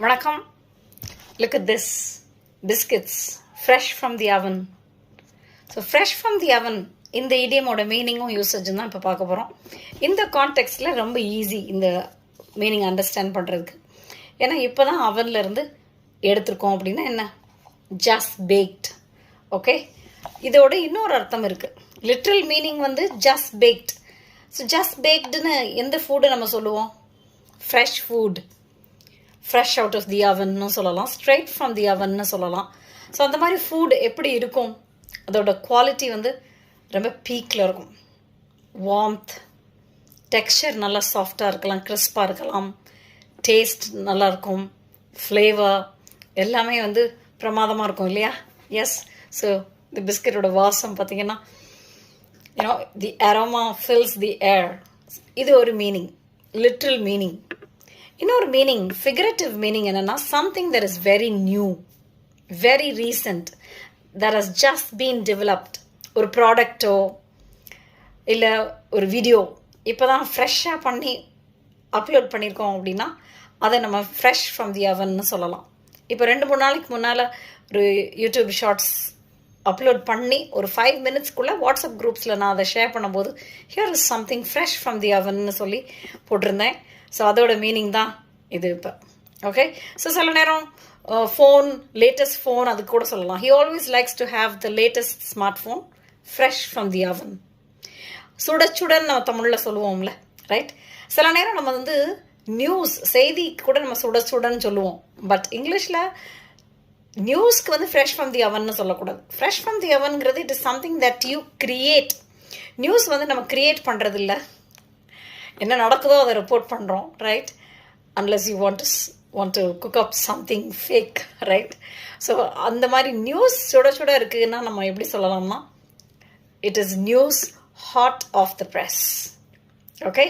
வணக்கம். Look at this biscuits fresh from the oven. So fresh from the oven இந்த இடியமோட மீனிங்கும் யூசேஜும் தான் இப்போ பார்க்க போகிறோம். இந்த கான்டெக்ஸ்டில் ரொம்ப ஈஸி இந்த மீனிங் அண்டர்ஸ்டாண்ட் பண்ணுறதுக்கு. ஏன்னா இப்போ தான் அவன்லேருந்து எடுத்திருக்கோம் அப்படின்னா என்ன, ஜஸ்ட் பேக்ட். ஓகே, இதோட இன்னொரு அர்த்தம் இருக்குது. லிட்ரல் மீனிங் வந்து ஜஸ்ட் பேக்ட். ஸோ ஜஸ்ட் பேக்டுன்னு எந்த ஃபுட்டு நம்ம சொல்லுவோம்? Fresh food, fresh out of the அவன்னு சொல்லலாம், ஸ்ட்ரைட் ஃப்ரம் தி அவன்னு சொல்லலாம். ஸோ அந்த மாதிரி ஃபுட் எப்படி இருக்கும், அதோட குவாலிட்டி வந்து ரொம்ப பீக்கில் இருக்கும். வார்ம்த், டெக்ஸ்சர் நல்லா சாஃப்டாக இருக்கலாம், கிறிஸ்பாக இருக்கலாம், டேஸ்ட் நல்லாயிருக்கும், ஃப்ளேவர் எல்லாமே வந்து பிரமாதமாக இருக்கும் இல்லையா? எஸ். ஸோ இந்த பிஸ்கெட்டோட வாசம் பார்த்தீங்கன்னா, யூனோ தி அரோமா ஃபில்ஸ் தி ஏர். இது ஒரு மீனிங், லிட்ரல் மீனிங். இன்னொரு மீனிங், ஃபிகரேட்டிவ் மீனிங் என்னென்னா, something that is very new, very recent, that has just been developed. ஒரு ப்ராடக்டோ இல்லை ஒரு வீடியோ இப்போ தான் ஃப்ரெஷ்ஷாக பண்ணி அப்லோட் பண்ணியிருக்கோம் அப்படின்னா அதை நம்ம ஃப்ரெஷ் ஃப்ரம் தி அவன்னு சொல்லலாம். இப்போ 2-3 நாளைக்கு முன்னால் ஒரு யூடியூப் ஷார்ட்ஸ் அப்லோட் பண்ணி ஒரு 5 மினிட்ஸ்க்குள்ளே வாட்ஸ்அப் குரூப்ஸில் நான் அதை ஷேர் பண்ணும்போது here is something fresh from the அவன்னு சொல்லி போட்டிருந்தேன். ஸோ அதோட மீனிங் தான் இது இப்போ. ஓகே, ஸோ சில நேரம் ஃபோன், லேட்டஸ்ட் ஃபோன் அது கூட சொல்லலாம். He always likes to have the latest smart phone fresh from தி அவன். சுட சுடன் நம்ம தமிழில் சொல்லுவோம்ல, ரைட்? சில நேரம் நம்ம வந்து நியூஸ், செய்தி கூட நம்ம சுட சுடன்னு சொல்லுவோம். பட் இங்கிலீஷில் நியூஸ்க்கு வந்து ஃப்ரெஷ் ஃப்ரம் தி அவன்னு சொல்லக்கூடாது. ஃப்ரெஷ் ஃப்ரம் தி அவன்ங்கிறது it is something that you create. News வந்து நம்ம கிரியேட் பண்ணுறது இல்லை, என்ன நடக்குதோ அதை ரிப்போர்ட் பண்ணுறோம், right? Unless you want to cook up something fake, right? So அந்த மாதிரி நியூஸ் சுட சுட இருக்குன்னா நம்ம எப்படி சொல்லலாம்னா, it is news hot off the press. Okay.